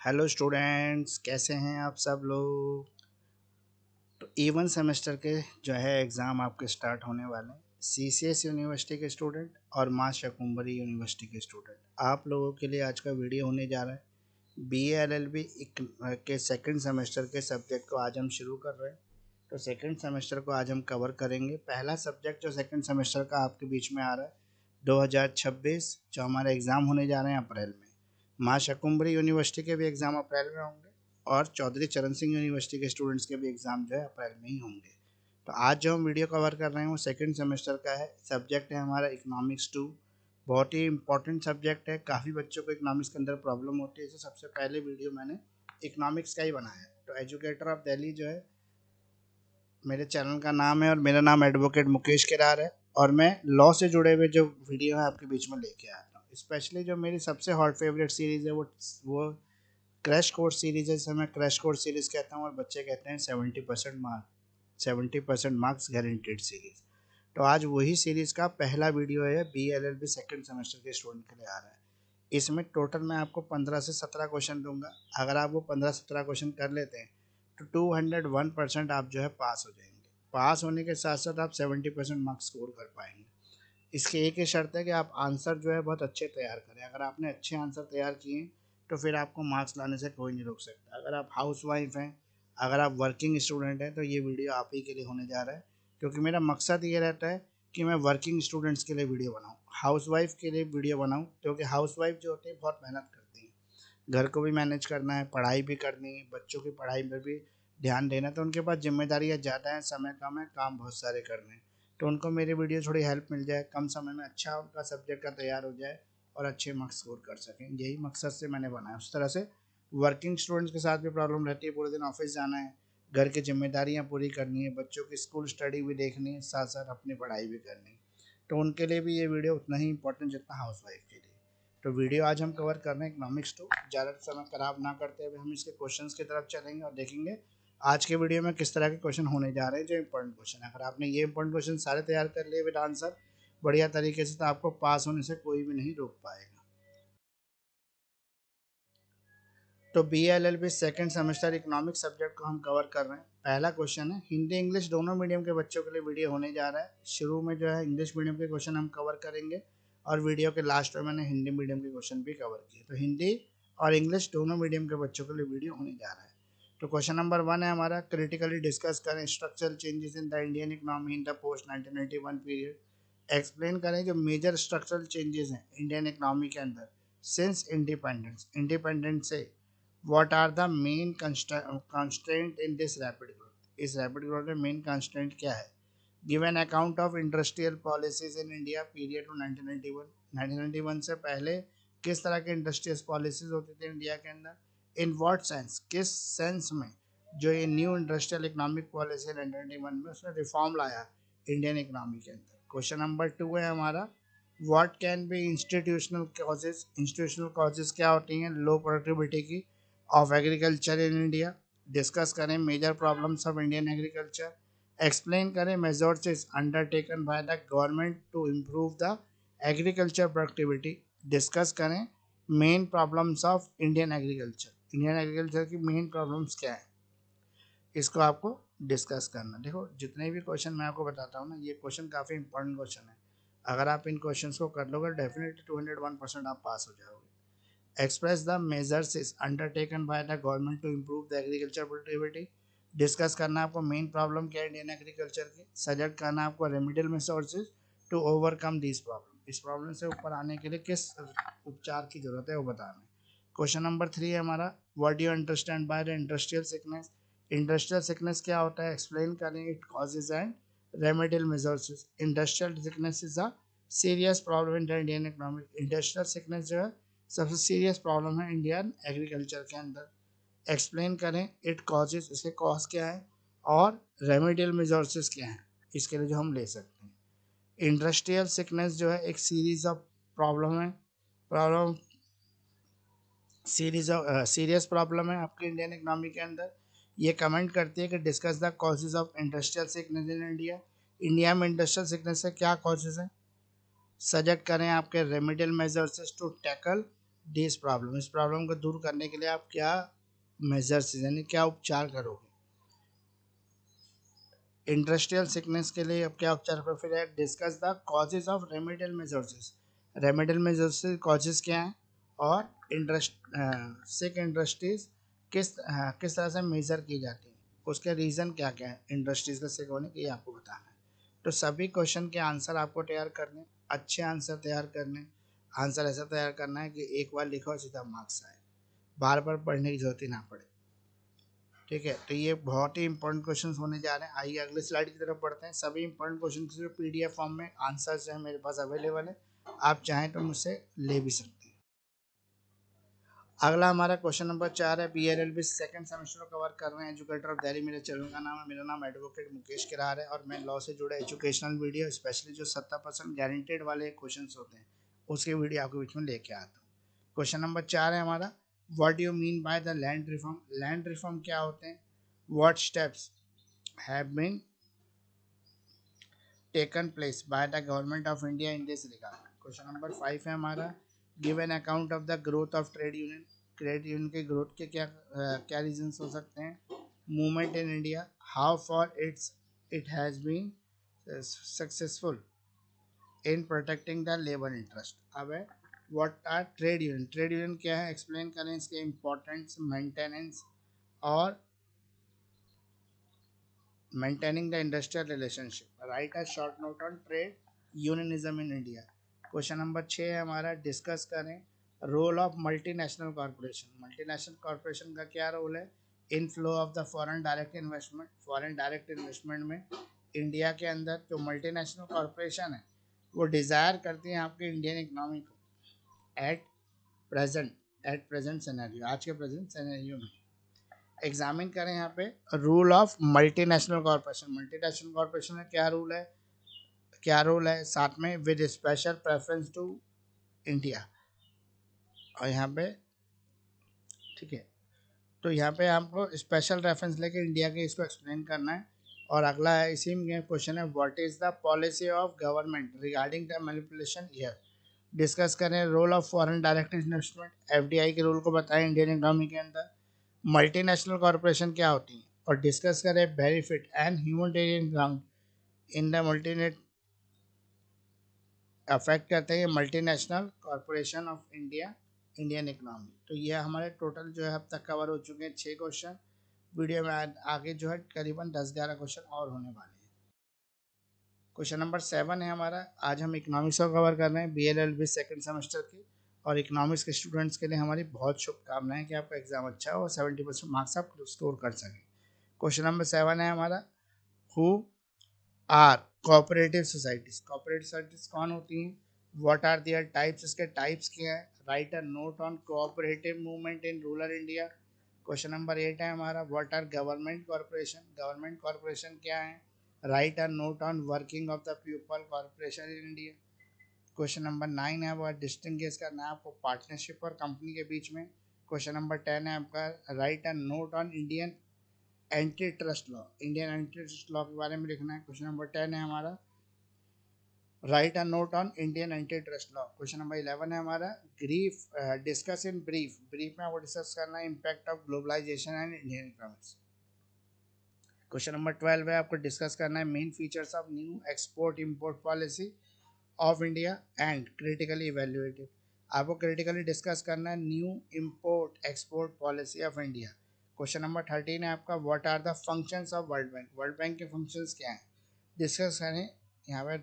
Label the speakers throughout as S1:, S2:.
S1: Hello students, कैसे हैं आप सब लोग। तो E1 सेमेस्टर के जो है एग्ज़ाम आपके स्टार्ट होने वाले हैं। CCS यूनिवर्सिटी के स्टूडेंट और माँ शाकुंभरी यूनिवर्सिटी के स्टूडेंट, आप लोगों के लिए आज का वीडियो होने जा रहा है। BA LLB के सेकंड सेमेस्टर के सब्जेक्ट को आज हम शुरू कर रहे हैं। तो सेकंड सेमेस्टर को आज हम कवर करेंगे। पहला सब्जेक्ट जो सेकंड सेमेस्टर का आपके बीच में आ रहा है 2026, जो हमारे एग्ज़ाम होने जा रहे हैं अप्रैल में। माँ शाकुंभरी यूनिवर्सिटी के भी एग्ज़ाम अप्रैल में होंगे और चौधरी चरण सिंह यूनिवर्सिटी के स्टूडेंट्स के भी एग्ज़ाम जो है अप्रैल में ही होंगे। तो आज जो हम वीडियो कवर कर रहे हैं वो सेकंड सेमेस्टर का है। सब्जेक्ट है हमारा इकोनॉमिक्स 2। बहुत ही इंपॉर्टेंट सब्जेक्ट है। काफ़ी बच्चों को इकोनॉमिक्स के अंदर प्रॉब्लम होती है, तो सबसे पहले वीडियो मैंने इकोनॉमिक्स का ही बनाया है। तो एजुकेटर ऑफ दिल्ली जो है मेरे चैनल का नाम है और मेरा नाम एडवोकेट मुकेश किरार है। और मैं लॉ से जुड़े हुए जो वीडियो है आपके बीच में लेके आता हूँ। स्पेशली जो मेरी सबसे हॉट फेवरेट सीरीज़ है वो क्रैश कोर्स सीरीज है, जिसे मैं क्रैश कोर्स सीरीज कहता हूँ और बच्चे कहते हैं 70% मार्क्स गारंटेड सीरीज। तो आज वही सीरीज का पहला वीडियो है, BLLB सेकंड सेमेस्टर के स्टूडेंट के लिए आ रहा है। इसमें टोटल मैं आपको 15 से 17 क्वेश्चन दूंगा। अगर आप वो 15-17 क्वेश्चन कर लेते हैं तो 201% आप जो है पास हो जाएंगे। पास होने के साथ साथ आप 70% मार्क्स स्कोर कर पाएंगे। इसकी एक ही शर्त है कि आप आंसर जो है बहुत अच्छे तैयार करें। अगर आपने अच्छे आंसर तैयार किए तो फिर आपको मार्क्स लाने से कोई नहीं रोक सकता। अगर आप हाउस वाइफ हैं, अगर आप वर्किंग स्टूडेंट हैं, तो ये वीडियो आप ही के लिए होने जा रहा है। क्योंकि मेरा मकसद ये रहता है कि मैं वर्किंग स्टूडेंट्स के लिए वीडियो बनाऊँ, हाउस वाइफ के लिए वीडियो बनाऊँ। क्योंकि हाउस वाइफ जो होती है बहुत मेहनत करती हैं, घर को भी मैनेज करना है, पढ़ाई भी करनी है, बच्चों की पढ़ाई पर भी ध्यान देना है। तो उनके पास जिम्मेदारियाँ ज़्यादा हैं, समय कम है, काम बहुत सारे करने हैं। तो उनको मेरी वीडियो थोड़ी हेल्प मिल जाए, कम समय में अच्छा उनका सब्जेक्ट का तैयार हो जाए और अच्छे मार्क्स स्कोर कर सकें। यही मकसद से मैंने बनाया। उस तरह से वर्किंग स्टूडेंट्स के साथ भी प्रॉब्लम रहती है, पूरे दिन ऑफिस जाना है, घर की जिम्मेदारियाँ पूरी करनी है, बच्चों की स्कूल स्टडी भी देखनी है, साथ साथ अपनी पढ़ाई भी करनी है। तो उनके लिए भी ये वीडियो उतना ही इंपॉर्टेंट जितना हाउस वाइफ के लिए। तो वीडियो आज हम कवर कर रहे हैं इकोनॉमिक्स 2। ज़्यादा समय खराब ना करते हुए हम इसके क्वेश्चंस की तरफ चलेंगे और देखेंगे आज के वीडियो में किस तरह के क्वेश्चन होने जा रहे हैं जो इंपॉर्टेंट क्वेश्चन है। अगर आपने ये इंपॉर्टेंट क्वेश्चन सारे तैयार कर लिए विद आंसर बढ़िया तरीके से, तो आपको पास होने से कोई भी नहीं रोक पाएगा। तो BLLB second semester economics subject को हम कवर कर रहे हैं। पहला क्वेश्चन है, हिंदी इंग्लिश दोनों मीडियम के बच्चों के लिए वीडियो होने जा रहा है। शुरू में जो है इंग्लिश मीडियम के क्वेश्चन हम कवर करेंगे और वीडियो के लास्ट में मैंने हिंदी मीडियम के क्वेश्चन भी कवर किए। तो हिंदी और इंग्लिश दोनों मीडियम के बच्चों के लिए वीडियो होने जा रहा है। तो क्वेश्चन नंबर 1 है हमारा, क्रिटिकली डिस्कस करें structural changes in the Indian economy in the post 1991 period. Explain करें जो मेजर स्ट्रक्चरल चेंजेस हैं इंडियन इकोनॉमी के अंदर सिंस इंडिपेंडेंस से। what are the main constraint in this rapid growth। इस रैपिड ग्रोथ में main constraint क्या है। Given account of industrial policies in India period to 1991। 1991 से पहले किस तरह के इंडस्ट्रियल पॉलिसीज होती थी इंडिया के अंदर। इन व्हाट सेंस, किस सेंस में जो ये न्यू इंडस्ट्रियल इकोनॉमिक पॉलिसी 1991 में उसने रिफॉर्म लाया इंडियन इकोनॉमी के अंदर। क्वेश्चन नंबर 2 है हमारा, what can be institutional causes. Institutional causes क्या होती हैं लो प्रोडक्टिविटी की of agriculture in India. Discuss करें major problems of Indian agriculture. Explain करें measures undertaken by the government to improve the agriculture productivity. Discuss करें main problems of Indian agriculture. Indian agriculture की main problems क्या है, इसको आपको discuss करना। देखो जितने भी क्वेश्चन मैं आपको बताता हूँ ना, ये क्वेश्चन काफ़ी इंपॉर्टेंट क्वेश्चन है। अगर आप इन क्वेश्चन को कर लोगे डेफिनेटली 201% आप पास हो जाओगे। Express the measures is undertaken by the government to improve the agriculture productivity. Discuss करना आपको मेन प्रॉब्लम क्या है इंडियन एग्रीकल्चर की। सजेक्ट करना आपको remedial methods to overcome this problem. इस प्रॉब्लम से ऊपर आने के लिए किस उपचार की जरूरत है वो बताना है। क्वेश्चन नंबर 3 है हमारा, what do you understand by the industrial sickness. Industrial sickness क्या होता है, एक्सप्लेन करें it causes and remedial measures. Industrial sickness is a serious problem in the Indian economy. Industrial sickness जो है सबसे सीरियस प्रॉब्लम है इंडियन एग्रीकल्चर के अंदर। एक्सप्लेन करें इट कॉजेज, इसके कॉज क्या है और रेमेडियल मेजर्स क्या है इसके लिए जो हम ले सकते हैं। इंडस्ट्रियल सिकनेस जो है एक सीरीज ऑफ प्रॉब्लम है, problem series of serious problem है आपके इंडियन इकोनॉमी के अंदर। ये कमेंट करती है कि discuss the causes of industrial sickness in India. India में इंडस्ट्रियल सिकनेस से क्या कॉजेज हैं। सजेक्ट करें आपके remedial measures to tackle this problem, इस प्रॉब्लम को दूर करने के लिए आप क्या मेजर्स यानी क्या उपचार करोगे। इंडस्ट्रियल सिकनेस के लिए अब क्या उपचार करो, फिर है discuss the causes of remedial measures. Remedial measures causes क्या हैं, और सिक इंडस्ट्रीज किस तरह से मेजर की जाती है, उसके रीज़न क्या क्या है इंडस्ट्रीज का सिक होने के, ये आपको बताना है। तो सभी क्वेश्चन के आंसर आपको तैयार करने, अच्छे आंसर तैयार करने। आंसर ऐसा तैयार करना है कि एक बार लिखो और सीधा मार्क्स आए, बार बार पढ़ने की जरूरत ही ना पड़े। ठीक है, तो ये बहुत ही इंपॉर्टेंट क्वेश्चन होने जा रहे हैं। आइए अगले स्लाइड की तरफ बढ़ते हैं। सभी इंपॉर्टेंट क्वेश्चन जो पीडीएफ फॉर्म में आंसर जो है मेरे पास अवेलेबल है, आप चाहें तो मुझसे ले भी सकते हैं। अगला हमारा क्वेश्चन नंबर 4 है, BLLB सेकंड सेमेस्टर कवर कर रहे हैं, एजुकेटर ऑफ दिल्ली। मेरे चैनल का नाम है, मेरा नाम एडवोकेट मुकेश किरार है, और मैं लॉ से जुड़े एजुकेशनल वीडियो, स्पेशली जो 70% गारंटेड वाले क्वेश्चन होते हैं उसके वीडियो आपके बीच में लेके आता हूँ। क्वेश्चन नंबर 4 है हमारा, what do you mean by the land reform. Land reform क्या होते हैं, what steps have been taken place by the government of India in this regard. Question number 5 है हमारा, give an account of the growth of trade union. Trade union के growth के क्या reasons हो सकते हैं। Movement in India, how far it has been successful in protecting the labour interest. अब है what are trade union. Trade union क्या है, एक्सप्लेन करें इसके इम्पोर्टेंस, मेंटेनेंस और maintaining the industrial relationship. Write a short note on trade unionism in India. Question number 6 है हमारा, discuss करें role of multinational corporation. Multinational corporation का क्या रोल है in flow of the foreign direct investment. Foreign direct investment में India के अंदर जो मल्टीनेशनल कॉरपोरेशन है वो डिज़ायर करती है आपके इंडियन इकोनॉमी को at present, at present scenario, आज के प्रेजेंट सिनेरियो में। एग्जामिन करें यहाँ पे rule of multinational corporation. Multinational corporation में क्या रूल है, क्या रोल है, साथ में with special preference to India. और यहाँ पे ठीक है, तो यहाँ पे आपको स्पेशल रेफरेंस लेके इंडिया के इसको एक्सप्लेन करना है। और अगला है इसी में क्वेश्चन है, what is the policy of government regarding the manipulation year. Discuss करें role of foreign direct investment, FDI के रोल को बताएं इंडियन इकोनॉमी के अंदर। मल्टीनेशनल कॉरपोरेशन क्या होती है, और डिस्कस करें benefit and humanitarian ground in the मल्टीनेट affect करते हैं multinational corporation of India Indian economy. तो ये हमारे टोटल जो है अब तक कवर हो चुके हैं 6 क्वेश्चन। वीडियो में आगे जो है करीबन 10-11 क्वेश्चन और होने वाले हैं। क्वेश्चन नंबर 7 है हमारा, आज हम इकोनॉमिक्स को कवर कर रहे हैं, BLLB सेकंड सेमेस्टर की। और इकोनॉमिक्स के स्टूडेंट्स के लिए हमारी बहुत शुभकामनाएं कि आपका एग्जाम अच्छा हो और 70% मार्क्स आप स्कोर कर सकें। क्वेश्चन नंबर 7 है हमारा, who are cooperative societies. Cooperative societies कौन होती हैं, व्हाट आर देयर टाइप्स, इसके टाइप्स क्या है। Write a note on cooperative movement in rural India. Question number 8 है हमारा, what are government corporation. Government corporation क्या है। Write a note on working of the people corporation in India. Question number 9 है वह distinguish करना है आपको partnership और कंपनी के बीच में। क्वेश्चन नंबर 10 है आपका, right a note on Indian anti trust law. Indian anti trust law के बारे में लिखना है। क्वेश्चन नंबर 10 है हमारा, write a note on Indian anti trust law. Question number 11 है हमारा, brief discuss in brief. Brief में आपको डिस्कस करना है impact of globalisation and Indian economics. Question number 12 है आपको डिस्कस करना है main features of new export import policy of India and critically evaluated. आपको क्रिटिकली डिस्कस करना है new import export policy of India. Question number 13 है आपका, what are the functions of World Bank. World Bank के functions क्या हैं, discuss करें यहाँ पे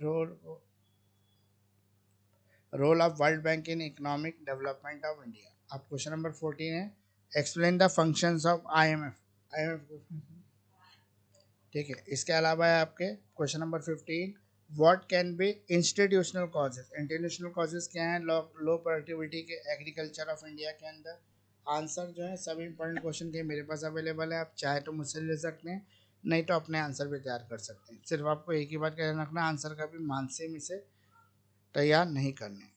S1: role of World Bank in economic development of India. अब क्वेश्चन नंबर 14 है, explain the functions of IMF। IMF ठीक है, इसके अलावा है आपके question number 15, what can be institutional causes. International causes क्या हैं लो प्रोडक्टिविटी के एग्रीकल्चर ऑफ इंडिया के अंदर। आंसर जो है सभी इंपॉर्टेंट क्वेश्चन के मेरे पास अवेलेबल है, आप चाहे तो मुझसे ले सकते हैं, नहीं तो अपने आंसर भी तैयार कर सकते हैं। सिर्फ आपको एक ही बात का ध्यान रखना, आंसर का भी मानसी में से तैयार नहीं करने।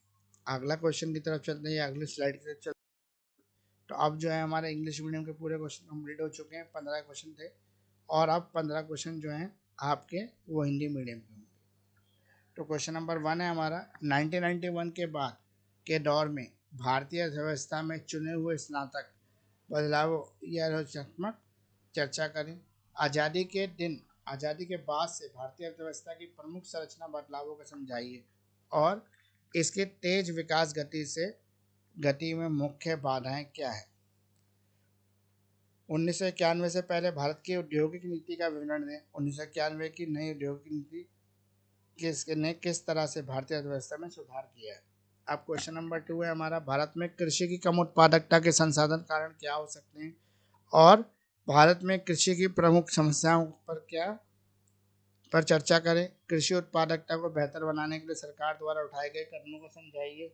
S1: अगला क्वेश्चन की तरफ चलते हैं, अगली स्लाइड की तरफ चलते हैं। तो अब जो है हमारे इंग्लिश मीडियम के पूरे क्वेश्चन कंप्लीट हो चुके हैं, 15 क्वेश्चन थे, और अब 15 क्वेश्चन जो हैं आपके वो हिंदी मीडियम के होंगे। तो क्वेश्चन नंबर 1 है हमारा, 1991 के बाद के दौर में भारतीय अर्थव्यवस्था में चुने हुए स्नातक बदलाव या आलोचनात्मक चर्चा करें। आज़ादी के बाद से भारतीय अर्थव्यवस्था की प्रमुख संरचना बदलावों को समझाइए और इसके तेज विकास गति में मुख्य बाधाएं क्या है। 1991 से पहले भारत की औद्योगिक नीति का विवरण दें। 1991 की नई औद्योगिक नीति ने किस तरह से भारतीय अर्थव्यवस्था में सुधार किया है। अब क्वेश्चन नंबर 2 है हमारा, भारत में कृषि की कम उत्पादकता के संसाधन कारण क्या हो सकते हैं और भारत में कृषि की प्रमुख समस्याओं पर चर्चा करें। कृषि उत्पादकता को बेहतर बनाने के लिए सरकार द्वारा उठाए गए कदमों को समझाइए।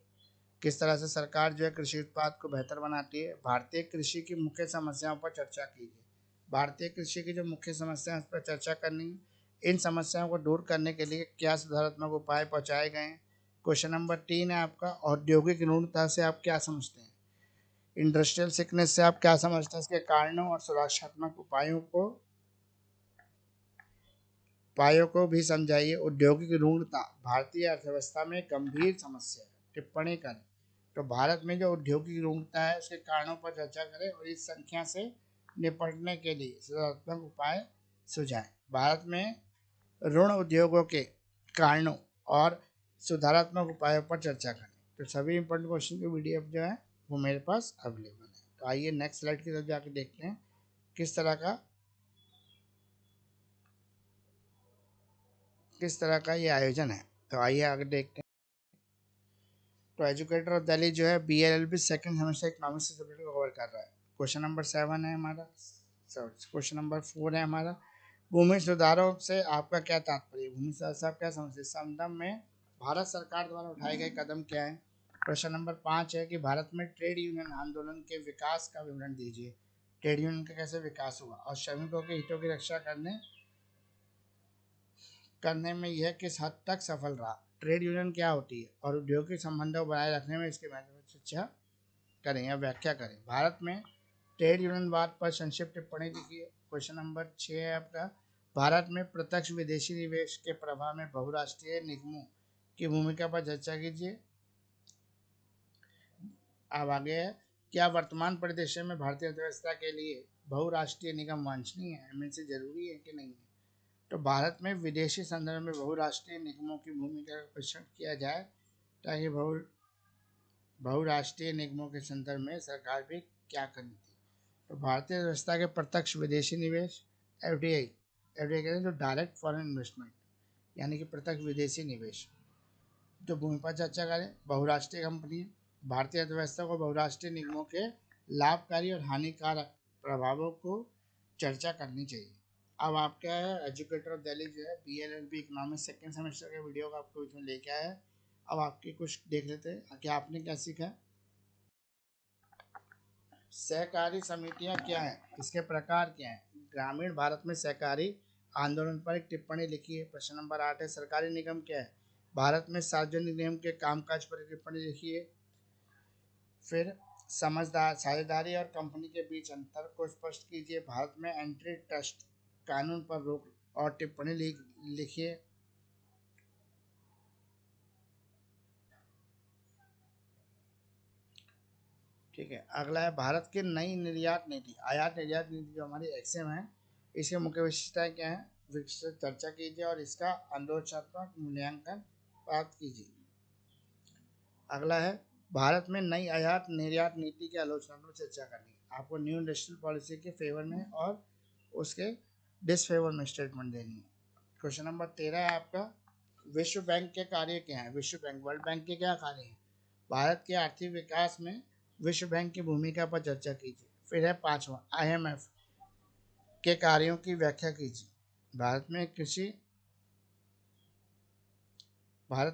S1: किस तरह से सरकार जो है कृषि उत्पाद को बेहतर बनाती है। भारतीय कृषि की मुख्य समस्याओं पर चर्चा कीजिए। भारतीय कृषि की जो मुख्य समस्या है उस पर चर्चा करनी है। इन समस्याओं को दूर करने के लिए क्या सुधारात्मक उपाय पहुंचाए गए हैं। क्वेश्चन नंबर 3 है आपका, औद्योगिक निपुणता से आप क्या समझते हैं। इंडस्ट्रियल सिकनेस से आप क्या समझते हैं, इसके कारणों और सुरक्षात्मक उपायों को भी समझाइए। औद्योगिक निपुणता भारतीय अर्थव्यवस्था में गंभीर समस्या है, टिप्पणी करें। तो भारत में जो औद्योगिक निपुणता है उसके कारणों पर चर्चा करें और इस संख्या से निपटने के लिए सुधारात्मक उपाय सुझाएं। भारत में ऋण उद्योगों के कारणों और सुधारात्मक उपायों पर चर्चा करें। तो सभी इंपॉर्टेंट क्वेश्चन की वीडियो जो है वो मेरे पास अवेलेबल है। तो आइए नेक्स्ट स्लाइड की तरफ जाकर देखते हैं किस तरह का ये आयोजन है। तो आइए आगे देखते हैं। तो एजुकेटर ऑफ दिल्ली जो है BLLB second semester economics subject को कवर कर रहा है। क्वेश्चन नंबर 7 है हमारा, क्वेश्चन नंबर 4 है हमारा, भूमि सुधारों से आपका क्या तात्पर्य। भूमि सुधार से आप क्या समझते हैं। संदर्भ में भारत सरकार द्वारा उठाए गए कदम क्या है। प्रश्न नंबर 5 है कि भारत में ट्रेड यूनियन आंदोलन के विकास का विवरण दीजिए। ट्रेड यूनियन का कैसे विकास हुआ और श्रमिकों के हितों की रक्षा करने में यह किस हद तक सफल रहा। ट्रेड यूनियन क्या होती है और औद्योगिक संबंधों को बनाए रखने में इसके महत्व पर चर्चा करें या व्याख्या करें। भारत में ट्रेड यूनियनवाद पर संक्षिप्त टिप्पणी लिखिए। क्वेश्चन नंबर 6 है आपका, भारत में प्रत्यक्ष विदेशी निवेश के प्रभाव में बहुराष्ट्रीय निगमों की भूमिका पर चर्चा कीजिए। अब आगे है, क्या वर्तमान परिदृश्य में भारतीय अर्थव्यवस्था के लिए बहुराष्ट्रीय निगम वांछनीय है, एमएनसी जरूरी है कि नहीं है। तो भारत में विदेशी संदर्भ में बहुराष्ट्रीय निगमों की भूमिका का परीक्षण किया जाए ताकि बहुराष्ट्रीय निगमों के संदर्भ में सरकार भी क्या करनी थी। तो भारतीय अर्थव्यवस्था के प्रत्यक्ष विदेशी निवेश FDI कहते हैं जो डायरेक्ट फॉरेन इन्वेस्टमेंट, यानी कि प्रत्यक्ष विदेशी निवेश, जो भूमि पर चर्चा करें। बहुराष्ट्रीय कंपनी भारतीय अर्थव्यवस्था को बहुराष्ट्रीय निगमों के लाभकारी और हानिकारक प्रभावों को चर्चा करनी चाहिए। अब आपका एजुकेटर ऑफ दिल्ली जो है BLLB इकोनॉमिक्स सेकंड सेमेस्टर के वीडियो का आपको इसमें लेके आया है। अब आपके कुछ देख लेते हैं कि आपने क्या सीखा। सहकारी समितियां क्या हैं, इसके प्रकार क्या हैं। ग्रामीण भारत में सहकारी आंदोलन पर एक टिप्पणी लिखी है। प्रश्न नंबर 8 है, सरकारी निगम क्या है। भारत में सार्वजनिक निगम के कामकाज पर एक टिप्पणी लिखी है। फिर साझेदारी और कंपनी के बीच अंतर को स्पष्ट कीजिए। भारत में एंट्री ट्रस्ट कानून पर रोक और टिप्पणी लिखिए। ठीक है, अगला है, भारत की नई निर्यात नीति आयात निर्यात नीति जो हमारी एक्सएम है, इसके मुख्य विशेषताएं क्या है, विस्तृत चर्चा कीजिए और इसका आलोचनात्मक मूल्यांकन प्राप्त कीजिए। अगला है, भारत में नई आयात निर्यात नीति की आलोचनात्मक चर्चा करनी है। आपको न्यू इंडस्ट्रियल पॉलिसी के फेवर में और उसके डिसफेवर में स्टेटमेंट देनी है। क्वेश्चन नंबर 13 है आपका, विश्व बैंक के कार्य क्या है। विश्व बैंक वर्ल्ड बैंक के क्या कार्य हैं। भारत के आर्थिक विकास में विश्व बैंक की भूमिका पर चर्चा कीजिए। फिर है 5वां, IMF के कार्यों की व्याख्या कीजिए। भारत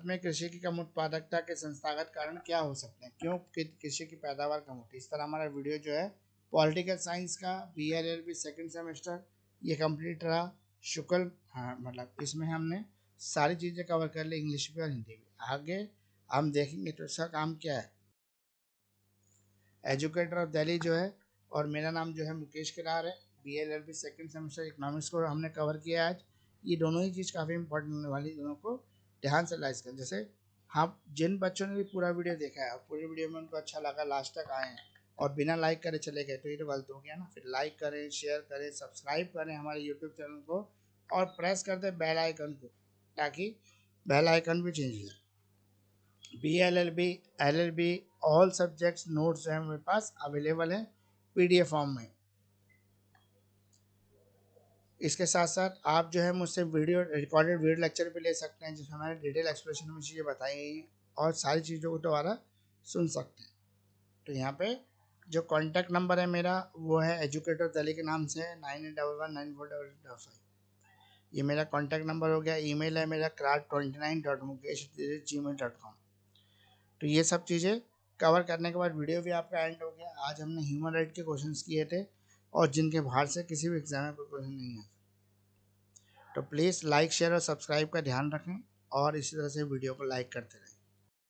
S1: में कृषि की कम उत्पादकता के संस्थागत कारण क्या हो सकते हैं, क्यों कृषि की पैदावार कम होती है। इस तरह हमारा वीडियो जो है पॉलिटिकल साइंस का BLLB सेकंड सेमेस्टर ये कंप्लीट रहा। शुक्ल हाँ, मतलब इसमें हमने सारी चीज़ें कवर कर ली, इंग्लिश में और हिंदी में। आगे हम देखेंगे तो इसका काम क्या है। एजुकेटर ऑफ दिल्ली जो है और मेरा नाम जो है मुकेश किरार है। BLLB सेकंड सेमेस्टर इकोनॉमिक्स को हमने कवर किया आज। ये दोनों ही चीज़ काफ़ी इंपॉर्टेंट होने वाली, दोनों को ध्यान से लाइज कर। जैसे हाँ, जिन बच्चों ने भी पूरा वीडियो देखा है और पूरी वीडियो में उनको अच्छा लगा, लास्ट तक आए हैं और बिना लाइक करे चले गए, तो ये तो गलत हो गया ना। फिर लाइक करें, शेयर करें, सब्सक्राइब करें हमारे यूट्यूब चैनल को और प्रेस कर दें बेल आइकन को, ताकि बेल आइकन भी चेंज हो जाए। BLLB ऑल सब्जेक्ट्स नोट्स जो है मेरे पास अवेलेबल है PDF फॉर्म में। इसके साथ साथ आप जो है मुझसे वीडियो रिकॉर्डेड वीडियो लेक्चर भी ले सकते हैं, जिसमें हमारे डिटेल एक्सप्लेनेशन में चीज़ें बताई गई हैं और सारी चीज़ों को दोबारा सुन सकते हैं। तो यहाँ पे जो कॉन्टैक्ट नंबर है मेरा वो है एजुकेटर दिल्ली के नाम से है 9811948855। ये मेरा कॉन्टैक्ट नंबर हो गया। ईमेल है मेरा krat29.mukesh@gmail.com। तो ये सब चीज़ें कवर करने के बाद वीडियो भी आपका एंड हो गया। आज हमने ह्यूमन राइट के क्वेश्चंस किए थे और जिनके बाहर से किसी भी एग्जाम में कोई क्वेश्चन नहीं आता। तो प्लीज़ लाइक शेयर और सब्सक्राइब का ध्यान रखें और इसी तरह से वीडियो को लाइक करते रहें।